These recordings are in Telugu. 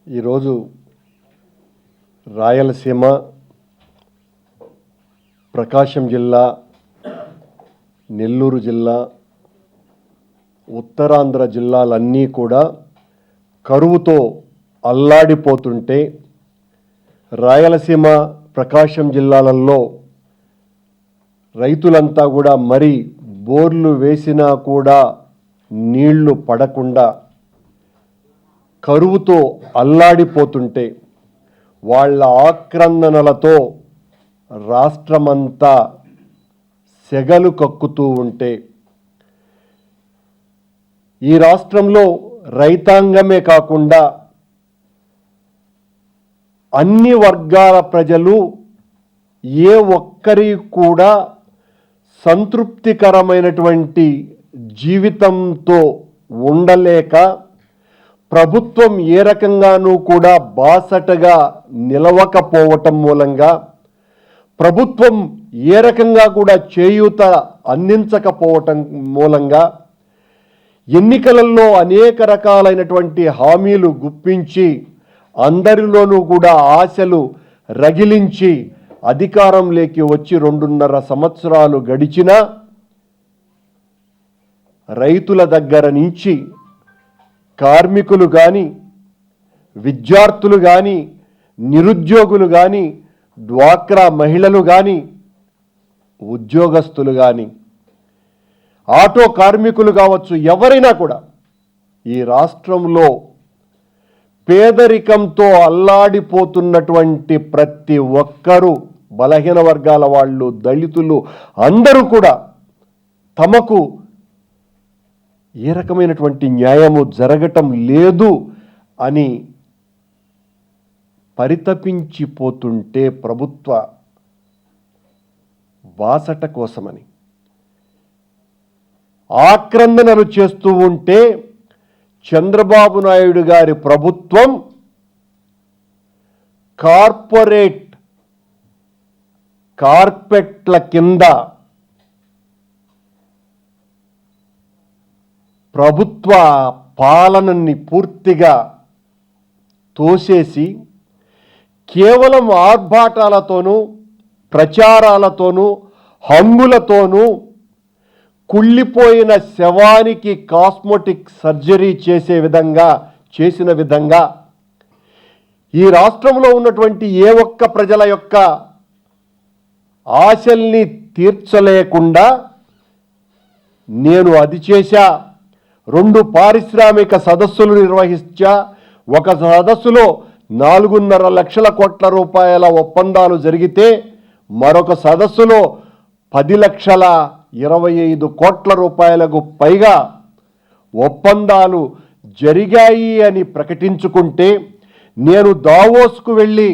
ఈరోజు రాయలసీమ, ప్రకాశం జిల్లా, నెల్లూరు జిల్లా, ఉత్తరాంధ్ర జిల్లాలన్నీ కూడా కరువుతో అల్లాడిపోతుంటే రాయలసీమ, ప్రకాశం జిల్లాలలో రైతులంతా కూడా మరి బోర్లు వేసినా కూడా నీళ్లు పడకుండా కరువుతో అల్లాడిపోతుంటే వాళ్ళ ఆక్రందనలతో రాష్ట్రమంతా సెగలు కక్కుతూ ఉంటే ఈ రాష్ట్రంలో రైతాంగమే కాకుండా అన్ని వర్గాల ప్రజలు ఏ ఒక్కరి కూడా సంతృప్తికరమైనటువంటి జీవితంతో ఉండలేక ప్రభుత్వం ఏ రకంగానూ కూడా బాసటగా నిలవకపోవటం మూలంగా, ప్రభుత్వం ఏ రకంగా కూడా చేయూత అందించకపోవటం మూలంగా ఎన్నికలలో అనేక రకాలైనటువంటి హామీలు గుప్పించి అందరిలోనూ కూడా ఆశలు రగిలించి అధికారంలోకి వచ్చి 2.5 సంవత్సరాలు గడిచినా రైతుల దగ్గర నుంచి కార్మికులు కానీ, విద్యార్థులు కానీ, నిరుద్యోగులు కానీ, డ్వాక్రా మహిళలు కానీ, ఉద్యోగస్తులు కానీ, ఆటో కార్మికులు కావచ్చు, ఎవరైనా కూడా ఈ రాష్ట్రంలో పేదరికంతో అల్లాడిపోతున్నటువంటి ప్రతి ఒక్కరూ, బలహీన వర్గాల వాళ్ళు, దళితులు అందరూ కూడా తమకు ఏ రకమైనటువంటి న్యాయము జరగటం లేదు అని పరితపించిపోతుంటే ప్రభుత్వ బాసట కోసమని ఆక్రందనలు చేస్తూ ఉంటే చంద్రబాబు నాయుడు గారి ప్రభుత్వం కార్పెట్ల కింద ప్రభుత్వ పాలనని పూర్తిగా తోసేసి కేవలం ఆర్భాటాలతోనూ, ప్రచారాలతోనూ, హంగులతోనూ కుళ్ళిపోయిన శవానికి కాస్మెటిక్ సర్జరీ చేసిన విధంగా ఈ రాష్ట్రంలో ఉన్నటువంటి ఏ ఒక్క ప్రజల యొక్క ఆశల్ని తీర్చలేకుండా నేను అది చేశా, 2 పారిశ్రామిక సదస్సులు నిర్వహించా, ఒక సదస్సులో 4.5 లక్షల కోట్ల రూపాయల ఒప్పందాలు జరిగితే మరొక సదస్సులో 10,25 కోట్ల రూపాయలకు పైగా ఒప్పందాలు జరిగాయి అని ప్రకటించుకుంటే నేను దావోస్కు వెళ్ళి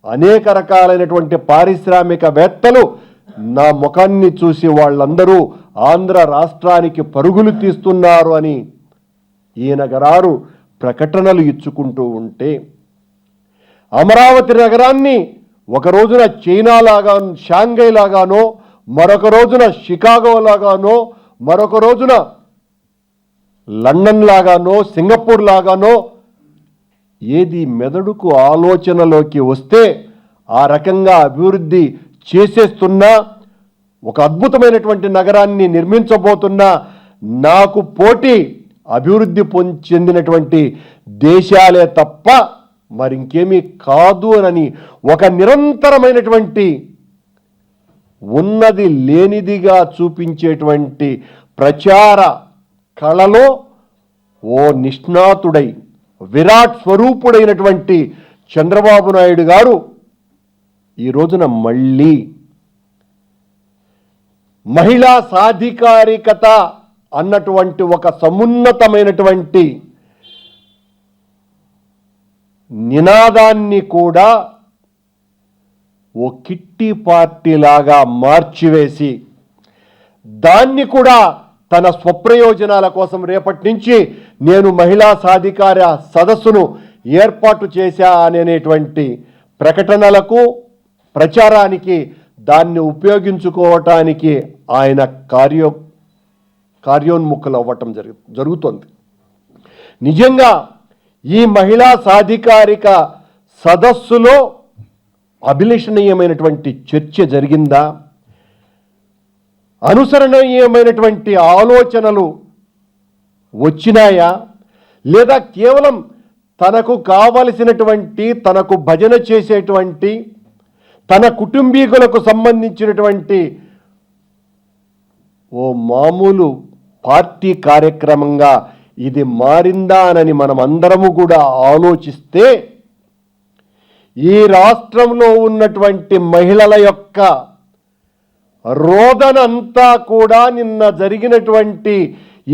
అనేక రకాలైనటువంటి పారిశ్రామికవేత్తలు నా ముఖాన్ని చూసి వాళ్ళందరూ ఆంధ్ర రాష్ట్రానికి పరుగులు తీస్తున్నారు అని ఈయన గారు ప్రకటనలు ఇచ్చుకుంటూ ఉంటే అమరావతి నగరాన్ని ఒక రోజున చైనా లాగా, షాంఘై లాగానో, మరొక రోజున షికాగో లాగానో, మరొక రోజున లండన్ లాగానో, సింగపూర్ లాగానో ఏది మెదడుకు ఆలోచనలోకి వస్తే ఆ రకంగా అభివృద్ధి చేసేస్తున్నా, ఒక అద్భుతమైనటువంటి నగరాన్ని నిర్మించబోతున్నా, నాకు పోటీ అభివృద్ధి చెందినటువంటి దేశాలే తప్ప మరింకేమీ కాదు అని ఒక నిరంతరమైనటువంటి ఉన్నది లేనిదిగా చూపించేటువంటి ప్రచార కళలో ఓ నిష్ణాతుడై విరాట్ స్వరూపుడైనటువంటి చంద్రబాబు నాయుడు గారు ఈ రోజున మళ్ళీ మహిళా సాధికారికత అన్నటువంటి ఒక సమున్నతమైనటువంటి నినాదాన్ని కూడా ఓ కిట్టి పార్టీ లాగా మార్చివేసి దాన్ని కూడా తన స్వప్రయోజనాల కోసం రేపటి నుంచి నేను మహిళా సాధికార సదస్సును ఏర్పాటు చేశా అనేటువంటి ప్రకటనలకు, ప్రచారానికి దాన్ని ఉపయోగించుకోవటానికి ఆయన కార్యోన్ముఖులు అవ్వటం జరుగుతోంది. నిజంగా ఈ మహిళా సాధికారిక సదస్సులో అభిలషణీయమైనటువంటి చర్చ జరిగిందా? అనుసరణీయమైనటువంటి ఆలోచనలు వచ్చినాయా? లేదా కేవలం తనకు కావలసినటువంటి, తనకు భజన చేసేటువంటి, తన కుటుంబీకులకు సంబంధించినటువంటి ఓ మామూలు పార్టీ కార్యక్రమంగా ఇది మారిందా అని మనం అందరము కూడా ఆలోచిస్తే, ఈ రాష్ట్రంలో ఉన్నటువంటి మహిళల యొక్క రోదనంతా కూడా నిన్న జరిగినటువంటి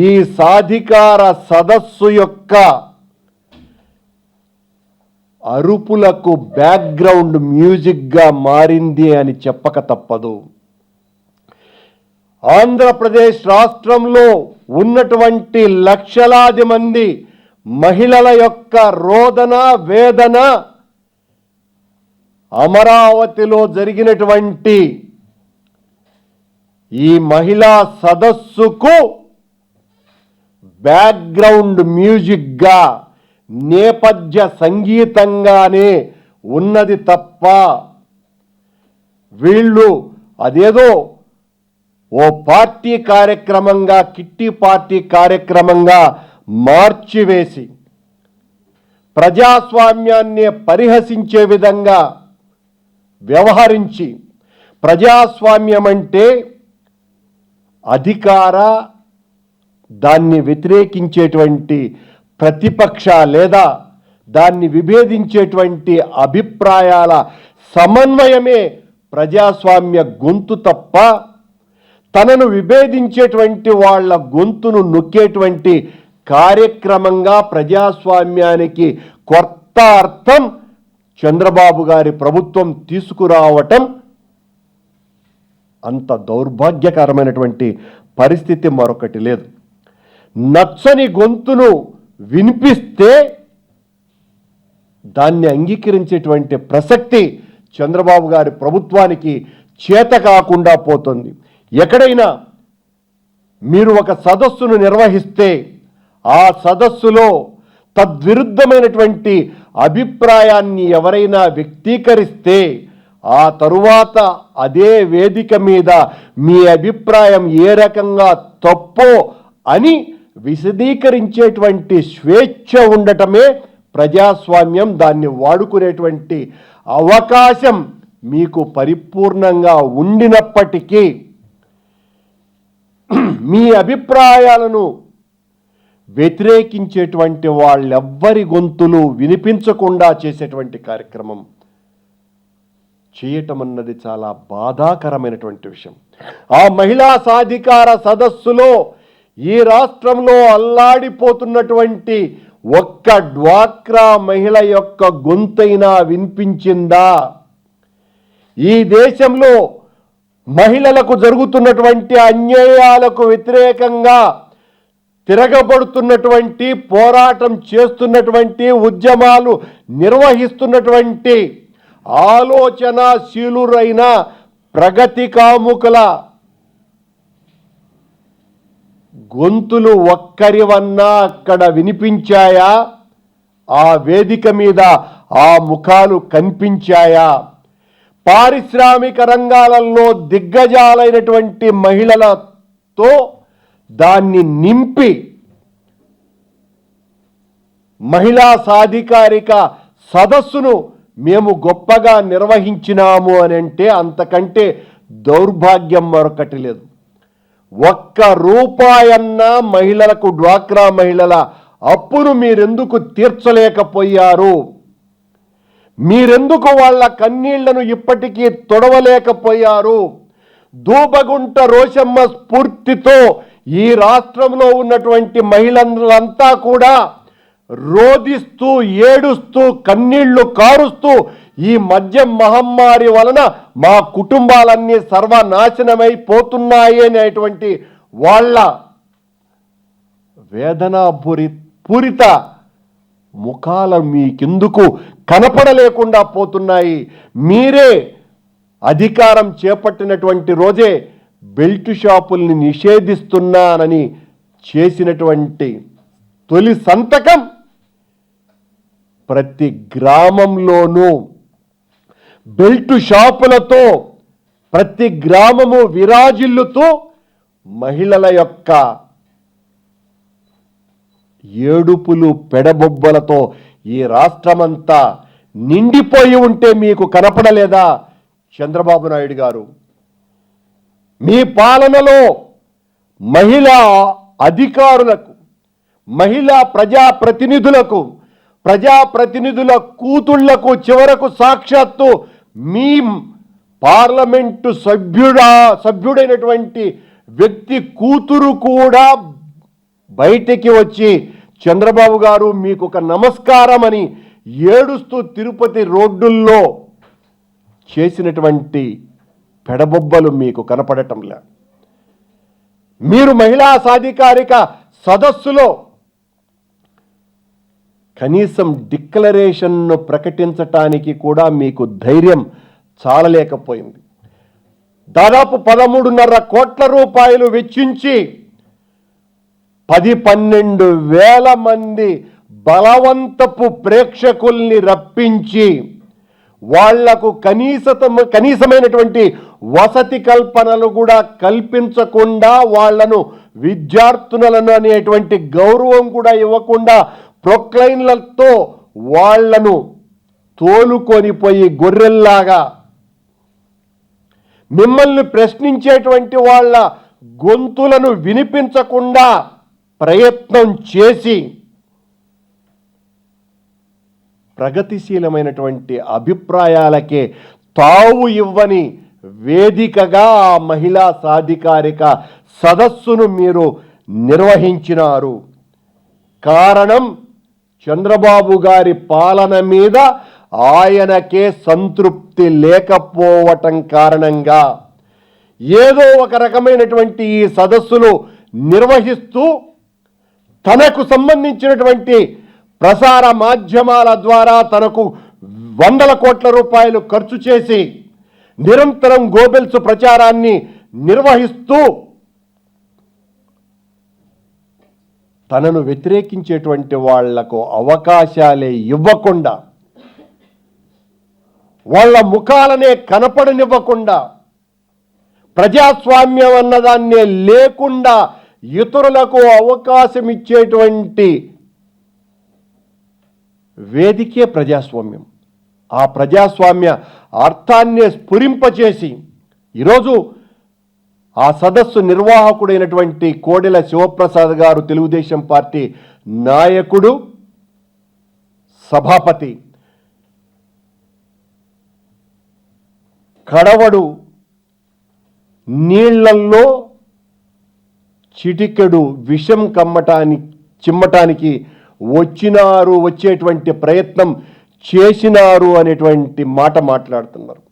ఈ సాధికార సదస్సు యొక్క అరుపులకు బ్యాక్గ్రౌండ్ మ్యూజిక్గా మారింది అని చెప్పక తప్పదు. ఆంధ్రప్రదేశ్ రాష్ట్రంలో ఉన్నటువంటి లక్షలాది మంది మహిళల యొక్క రోదన, వేదన అమరావతిలో జరిగినటువంటి ఈ మహిళా సదస్సుకు బ్యాక్గ్రౌండ్ మ్యూజిక్గా, నేపథ్య సంగీతంగానే ఉన్నది తప్ప వీళ్ళు అదేదో ఓ పార్టీ కార్యక్రమంగా, కిట్టి పార్టీ కార్యక్రమంగా మార్చివేసి ప్రజాస్వామ్యాన్ని పరిహసించే విధంగా వ్యవహరించి, ప్రజాస్వామ్యం అంటే అధికార, దాన్ని వ్యతిరేకించేటువంటి ప్రతిపక్ష లేదా దాన్ని విభేదించేటువంటి అభిప్రాయాల సమన్వయమే ప్రజాస్వామ్య గొంతు తప్ప, తనను విభేదించేటువంటి వాళ్ళ గొంతును నొక్కేటువంటి కార్యక్రమంగా ప్రజాస్వామ్యానికి కొత్త అర్థం చంద్రబాబు గారి ప్రభుత్వం తీసుకురావటం అంత దౌర్భాగ్యకరమైనటువంటి పరిస్థితి మరొకటి లేదు. నచ్చని గొంతును వినిపిస్తే దాన్ని అంగీకరించేటువంటి ప్రసక్తి చంద్రబాబు గారి ప్రభుత్వానికి చేత కాకుండా పోతుంది. ఎక్కడైనా మీరు ఒక సదస్సును నిర్వహిస్తే ఆ సదస్సులో తద్విరుద్ధమైనటువంటి అభిప్రాయాన్ని ఎవరైనా వ్యక్తీకరిస్తే ఆ తరువాత అదే వేదిక మీద మీ అభిప్రాయం ఏ రకంగా తప్పో అని విశదీకరించేటువంటి స్వేచ్ఛ ఉండటమే ప్రజాస్వామ్యం. దాన్ని వాడుకునేటువంటి అవకాశం మీకు పరిపూర్ణంగా ఉండినప్పటికీ మీ అభిప్రాయాలను వ్యతిరేకించేటువంటి వాళ్ళెవ్వరి గొంతులు వినిపించకుండా చేసేటువంటి కార్యక్రమం చేయటం అన్నది చాలా బాధాకరమైనటువంటి విషయం. ఆ మహిళా సాధికార సదస్సులో ఈ రాష్ట్రంలో అల్లాడిపోతున్నటువంటి ఒక్క డ్వాక్రా మహిళ యొక్క గొంతైనా వినిపించిందా? ఈ దేశంలో మహిళలకు జరుగుతున్నటువంటి అన్యాయాలకు వ్యతిరేకంగా తిరగబడుతున్నటువంటి, పోరాటం చేస్తున్నటువంటి, ఉద్యమాలు నిర్వహిస్తున్నటువంటి ఆలోచనాశీలురైన ప్రగతి కాముకుల గొంతులు ఒక్కరివన్నా అక్కడ వినిపించాయా? ఆ వేదిక మీద ఆ ముఖాలు కనిపించాయా? పారిశ్రామిక రంగాలలో దిగ్గజాలైనటువంటి మహిళలతో దాన్ని నింపి మహిళా సాధికారిక సదస్సును మేము గొప్పగా నిర్వహించినాము అని అంటే అంతకంటే దౌర్భాగ్యం మరొకటి లేదు. ఒక్క రూపాయన్నా మహిళలకు, డ్వాక్రా మహిళల అప్పును మీరెందుకు తీర్చలేకపోయారు? మీరెందుకు వాళ్ళ కన్నీళ్లను ఇప్పటికీ తొడవలేకపోయారు? దూబగుంట రోషమ్మ స్ఫూర్తితో ఈ రాష్ట్రంలో ఉన్నటువంటి మహిళలంతా కూడా రోదిస్తూ, ఏడుస్తూ, కన్నీళ్లు కారుస్తూ ఈ మద్యం మహమ్మారి వలన మా కుటుంబాలన్నీ సర్వనాశనమైపోతున్నాయి అనేటువంటి వాళ్ళ వేదనా పూరిత ముఖాలు మీకెందుకు కనపడలేకుండా పోతున్నాయి? మీరే అధికారం చేపట్టినటువంటి రోజే బెల్ట్ షాపుల్ని నిషేధిస్తున్నానని చేసినటువంటి తొలి సంతకం ప్రతి గ్రామంలోనూ బెల్ట్ షాపులతో ప్రతి గ్రామము విరాజిల్లుతూ మహిళల యొక్క ఏడుపులు పెడబొబ్బలతో ఈ రాష్ట్రమంతా నిండిపోయి ఉంటే మీకు కనపడలేదా చంద్రబాబు నాయుడు గారు? మీ పాలనలో మహిళా అధికారులకు, మహిళా ప్రజాప్రతినిధుల కూతుళ్లకు, చివరకు సాక్షాత్తు మీ పార్లమెంటు సభ్యుడైనటువంటి వ్యక్తి కూతురు కూడా బయటికి వచ్చి చంద్రబాబు గారు మీకు ఒక నమస్కారం అని ఏడుస్తూ తిరుపతి రోడ్డుల్లో చేసినటువంటి పెడబొబ్బలు మీకు కనపడటంలే. మీరు మహిళా సాధికారిక సదస్సులో కనీసం డిక్లరేషన్ను ప్రకటించటానికి కూడా మీకు ధైర్యం చాలలేకపోయింది. దాదాపు 13.5 కోట్ల రూపాయలు వెచ్చించి 10-12 వేల మంది బలవంతపు ప్రేక్షకుల్ని రప్పించి వాళ్లకు కనీసమైనటువంటి వసతి కల్పనలు కూడా కల్పించకుండా, వాళ్లను విద్యార్థులను అనేటువంటి గౌరవం కూడా ఇవ్వకుండా ప్రొక్లైన్లతో వాళ్లను తోలుకొనిపోయి గొర్రెల్లాగా మిమ్మల్ని ప్రశ్నించేటువంటి వాళ్ళ గొంతులను వినిపించకుండా ప్రయత్నం చేసి ప్రగతిశీలమైనటువంటి అభిప్రాయాలకే తావు ఇవ్వని వేదికగా ఆ మహిళా సాధికారిక సదస్సును మీరు నిర్వహించినారు. కారణం చంద్రబాబు గారి పాలన మీద ఆయనకే సంతృప్తి లేకపోవటం కారణంగా ఏదో ఒక రకమైనటువంటి ఈ సదస్సులు నిర్వహిస్తూ తనకు సంబంధించినటువంటి ప్రసార మాధ్యమాల ద్వారా తనకు 100 కోట్ల రూపాయలు ఖర్చు చేసి నిరంతరం గోబెల్స్ ప్రచారాన్ని నిర్వహిస్తూ తనను వ్యతిరేకించేటువంటి వాళ్లకు అవకాశాలే ఇవ్వకుండా, వాళ్ళ ముఖాలనే కనపడనివ్వకుండా, ప్రజాస్వామ్యం అన్నదాన్నే లేకుండా ఇతరులకు అవకాశం ఇచ్చేటువంటి వేదికే ప్రజాస్వామ్యం. ఆ ప్రజాస్వామ్య అర్థాన్నే స్ఫురింపచేసి ఈరోజు ఆ సదస్సు నిర్వాహకుడైనటువంటి కోడెల శివప్రసాద్ గారు, తెలుగుదేశం పార్టీ నాయకుడు, సభాపతి, కడవడు నీళ్లల్లో చిటికెడు విషం చిమ్మటానికి వచ్చేటువంటి ప్రయత్నం చేసినారు అనేటువంటి మాట మాట్లాడుతున్నారు.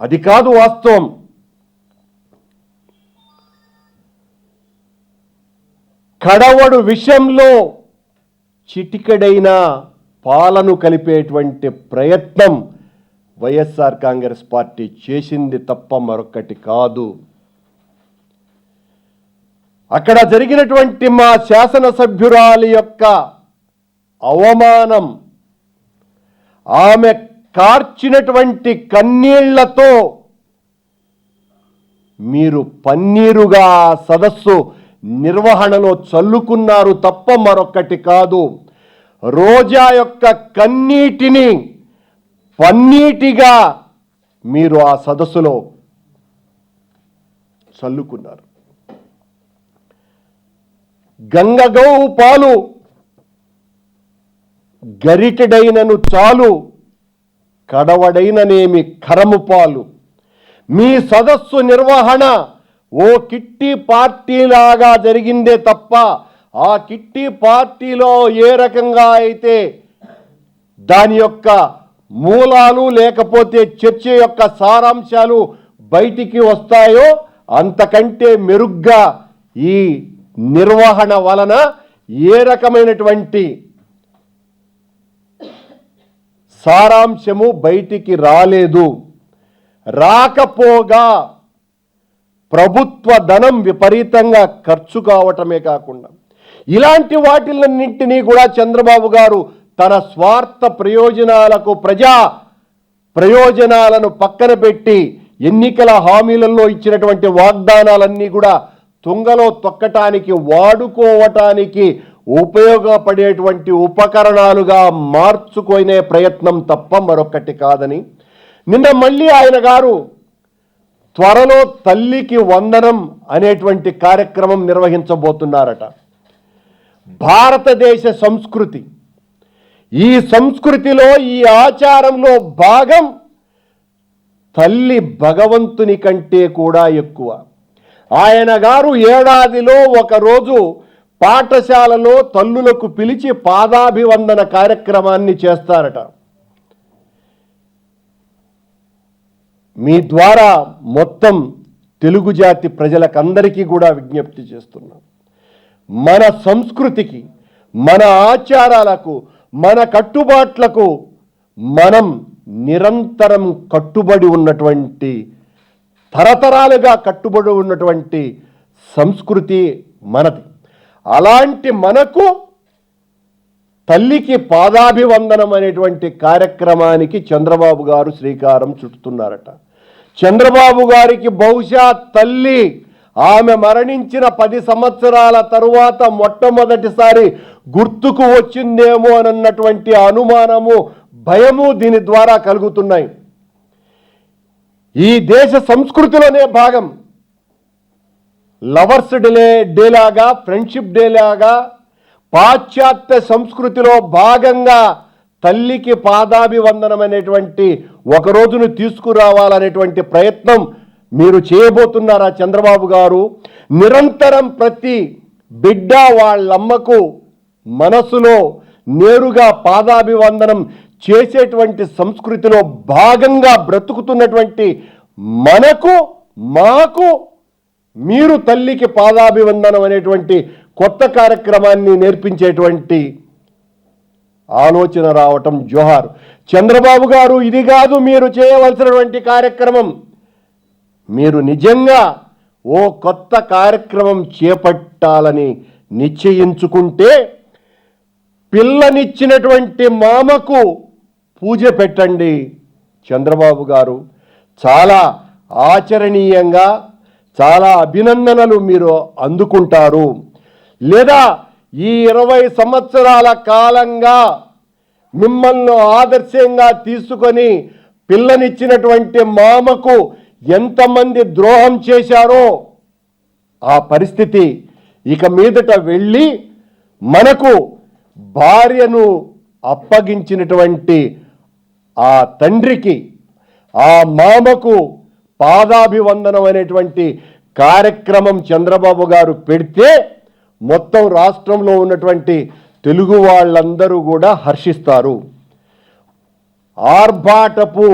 అది కాదు వాస్తవం. కడవడు విషయంలో చిటికెడైన పాలను కలిపేటువంటి ప్రయత్నం వైఎస్ఆర్ కాంగ్రెస్ పార్టీ చేసింది తప్ప మరొకటి కాదు. అక్కడ జరిగినటువంటి మా శాసనసభ్యురాలి యొక్క అవమానం, ఆమె కార్చినటువంటి కన్నీళ్లతో మీరు పన్నీరుగా సదస్సు నిర్వహణలో చల్లుకున్నారు తప్ప మరొకటి కాదు. రోజా యొక్క కన్నీటిని పన్నీటిగా మీరు ఆ సదస్సులో చల్లుకున్నారు. గంగగోవు పాలు గరిటెడైనను చాలు, కడవడైననేమి కరము పాలు. మీ సదస్సు నిర్వహణ ఓ కిట్టి పార్టీలాగా జరిగిందే తప్ప ఆ కిట్టి పార్టీలో ఏ రకంగా అయితే దాని యొక్క మూలాలు లేకపోతే చర్చ యొక్క సారాంశాలు బయటికి వస్తాయో అంతకంటే మెరుగ్గా ఈ నిర్వహణ వలన ఏ రకమైనటువంటి సారాంశము బయటికి రాలేదు. రాకపోగా ప్రభుత్వ ధనం విపరీతంగా ఖర్చు కావటమే కాకుండా ఇలాంటి వాటిలన్నింటినీ కూడా చంద్రబాబు గారు తన స్వార్థ ప్రయోజనాలకు ప్రజా ప్రయోజనాలను పక్కన పెట్టి ఎన్నికల హామీలలో ఇచ్చినటువంటి వాగ్దానాలన్నీ కూడా తుంగలో తొక్కటానికి వాడుకోవటానికి ఉపయోగపడేటువంటి ఉపకరణాలుగా మార్చుకునే ప్రయత్నం తప్ప మరొకటి కాదని నిన్న మళ్ళీ ఆయన గారు త్వరలో తల్లికి వందనం అనేటువంటి కార్యక్రమం నిర్వహించబోతున్నారట. భారతదేశ సంస్కృతి, ఈ సంస్కృతిలో ఈ ఆచారంలో భాగం తల్లి భగవంతుని కంటే కూడా ఎక్కువ. ఆయన గారు ఏడాదిలో ఒకరోజు పాఠశాలలో తల్లులకు పిలిచి పాదాభివందన కార్యక్రమాన్ని చేస్తారట. మీ ద్వారా మొత్తం తెలుగు జాతి ప్రజలకందరికీ కూడా విజ్ఞప్తి చేస్తున్నాం. మన సంస్కృతికి, మన ఆచారాలకు, మన కట్టుబాట్లకు మనం నిరంతరం కట్టుబడి ఉన్నటువంటి, తరతరాలుగా కట్టుబడి ఉన్నటువంటి సంస్కృతి మనది. అలాంటి మనకు తల్లికి పాదాభివందనం అనేటువంటి కార్యక్రమానికి చంద్రబాబు గారు శ్రీకారం చుట్టుతున్నారట. చంద్రబాబు గారికి బహుశా తల్లి ఆమె మరణించిన 10 సంవత్సరాల తరువాత మొట్టమొదటిసారి గుర్తుకు వచ్చిందేమో అన్నటువంటి అనుమానము, భయము దీని ద్వారా కలుగుతున్నాయి. ఈ దేశ సంస్కృతిలోనే భాగం లవర్స్ డే లాగా, ఫ్రెండ్షిప్ డే లాగా పాశ్చాత్య సంస్కృతిలో భాగంగా తల్లికి పాదాభివందనం అనేటువంటి ఒక రోజును తీసుకురావాలనేటువంటి ప్రయత్నం మీరు చేయబోతున్నారా చంద్రబాబు గారు? నిరంతరం ప్రతి బిడ్డ వాళ్ళమ్మకు మనసులో నేరుగా పాదాభివందనం చేసేటువంటి సంస్కృతిలో భాగంగా బ్రతుకుతున్నటువంటి మాకు మీరు తల్లికి పాదాభివందనం అనేటువంటి కొత్త కార్యక్రమాన్ని నేర్పించేటువంటి ఆలోచన రావటం జోహార్. చంద్రబాబు గారు, ఇది కాదు మీరు చేయవలసినటువంటి కార్యక్రమం. మీరు నిజంగా ఓ కొత్త కార్యక్రమం చేపట్టాలని నిశ్చయించుకుంటే పిల్లనిచ్చినటువంటి మామకు పూజ పెట్టండి చంద్రబాబు గారు. చాలా ఆచరణీయంగా, చాలా అభినందనలు మీరు అందుకుంటారు. లేదా ఈ 20 సంవత్సరాల కాలంగా మిమ్మల్ని ఆదర్శంగా తీసుకొని పిల్లనిచ్చినటువంటి మామకు ఎంతమంది ద్రోహం చేశారో ఆ పరిస్థితి ఇక మీదట వెళ్ళి మనకు భార్యను అప్పగించినటువంటి ఆ తండ్రికి, ఆ మామకు పాదాభివందనం అనేటువంటి కార్యక్రమం చంద్రబాబు గారు పెడితే మొత్తం రాష్ట్రంలో ఉన్నటువంటి తెలుగు వాళ్ళందరూ కూడా హర్షిస్తారు. ఆర్భాటపు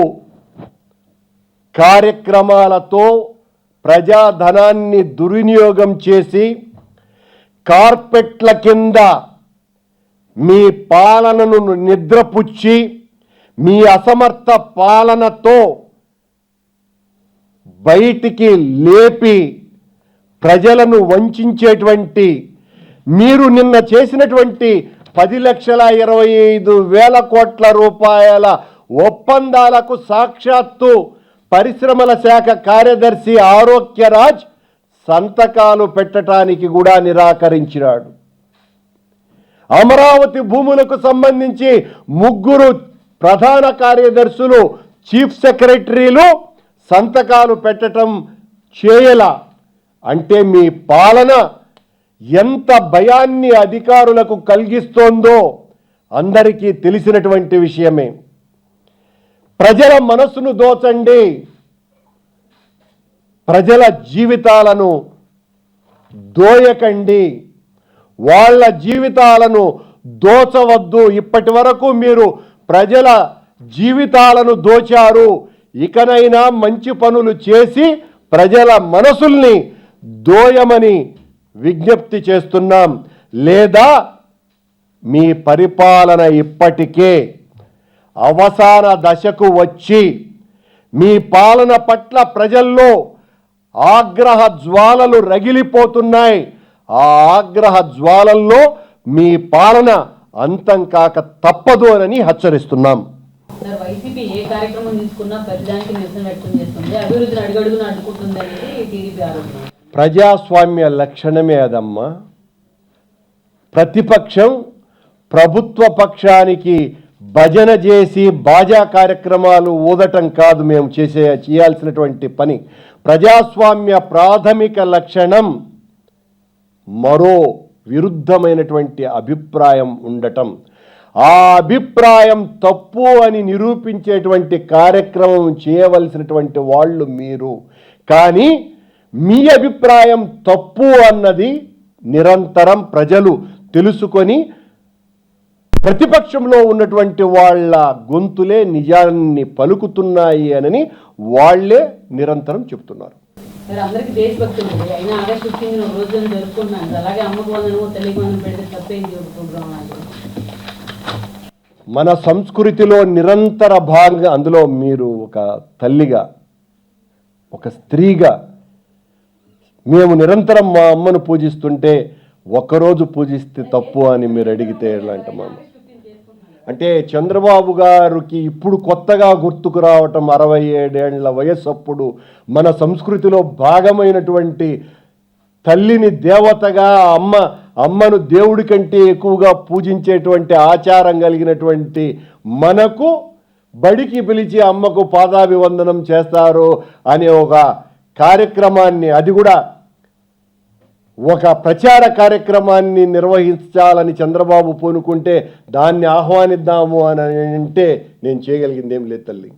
కార్యక్రమాలతో ప్రజాధనాన్ని దుర్వినియోగం చేసి కార్పెట్ల కింద మీ పాలనను నిద్రపుచ్చి మీ అసమర్థ పాలనతో బయటికి లేపి ప్రజలను వంచేటువంటి మీరు నిన్న చేసినటువంటి 10,25,000 కోట్ల రూపాయల ఒప్పందాలకు సాక్షాత్తు పరిశ్రమల శాఖ కార్యదర్శి ఆరోగ్యరాజ్ సంతకాలు పెట్టడానికి కూడా నిరాకరించాడు. అమరావతి భూములకు సంబంధించి 3 ప్రధాన కార్యదర్శులు, చీఫ్ సెక్రటరీలు సంతకాలు పెట్టడం చేయలా. అంటే మీ పాలన ఎంత భయాన్ని అధికారులకు కలిగిస్తోందో అందరికీ తెలిసినటువంటి విషయమే. ప్రజల మనసును దోచండి, ప్రజల జీవితాలను దోయకండి, వాళ్ళ జీవితాలను దోచవద్దు. ఇప్పటి వరకు మీరు ప్రజల జీవితాలను దోచారు. ఇకనైనా మంచి పనులు చేసి ప్రజల మనసుల్ని దోయమని విజ్ఞప్తి చేస్తున్నాం. లేదా మీ పరిపాలన ఇప్పటికే అవసాన దశకు వచ్చి మీ పాలన పట్ల ప్రజల్లో ఆగ్రహ జ్వాలలు రగిలిపోతున్నాయి. ఆ ఆగ్రహ జ్వాలల్లో మీ పాలన అంతం కాక తప్పదు అని హెచ్చరిస్తున్నాం. సార్, వైసీపీ ఏ కార్యక్రమం తీసుకున్నా ప్రతిదానికి నిరసన వ్యక్తం చేస్తుంది, అభివృద్ధిని అడుగడుగున అడ్డుకుంటుంది అనేది టీడీపీ ఆరోపణ. ప్రజాస్వామ్య లక్షణమే అదమ్మా. ప్రతిపక్షం ప్రభుత్వ పక్షానికి భజన చేసి బాజా కార్యక్రమాలు ఊదటం కాదు మేము చేయాల్సినటువంటి పని. ప్రజాస్వామ్య ప్రాథమిక లక్షణం మరో విరుద్ధమైనటువంటి అభిప్రాయం ఉండటం. ఆ అభిప్రాయం తప్పు అని నిరూపించేటువంటి కార్యక్రమం చేయవలసినటువంటి వాళ్ళు మీరు. కానీ మీ అభిప్రాయం తప్పు అన్నది నిరంతరం ప్రజలు తెలుసుకొని ప్రతిపక్షంలో ఉన్నటువంటి వాళ్ళ గొంతులే నిజాన్ని పలుకుతున్నాయి అని వాళ్లే నిరంతరం చెప్తున్నారు. అందరికీ దేశభక్తి ఉంది, అయినా ఆగస్టు 15 రోజులను జరుపుకుంటున్నాను. అలాగే అమ్మకు వందనము తెలుగు వందనం పెడితే తప్పేంటి ప్రోగ్రాం లాంటిది. మన సంస్కృతిలో నిరంతర భాగంగా, అందులో మీరు ఒక తల్లిగా ఒక స్త్రీగా మేము నిరంతరం మా అమ్మను పూజిస్తుంటే ఒక్కరోజు పూజిస్తే తప్పు అని మీరు అడిగితే ఎలాంటి మామ? అంటే చంద్రబాబు గారికి ఇప్పుడు కొత్తగా గుర్తుకు రావటం 67 ఏళ్ల వయస్సు. అప్పుడు మన సంస్కృతిలో భాగమైనటువంటి తల్లిని దేవతగా, అమ్మను దేవుడి కంటే ఎక్కువగా పూజించేటువంటి ఆచారం కలిగినటువంటి మనకు బడికి పిలిచి అమ్మకు పాదాభివందనం చేస్తారు అనే ఒక కార్యక్రమాన్ని, అది కూడా ఒక ప్రచార కార్యక్రమాన్ని నిర్వహించాలని చంద్రబాబు పూనుకుంటే దాన్ని ఆహ్వానిద్దాము అని అంటే నేను చేయగలిగింది ఏం లేదు తల్లి.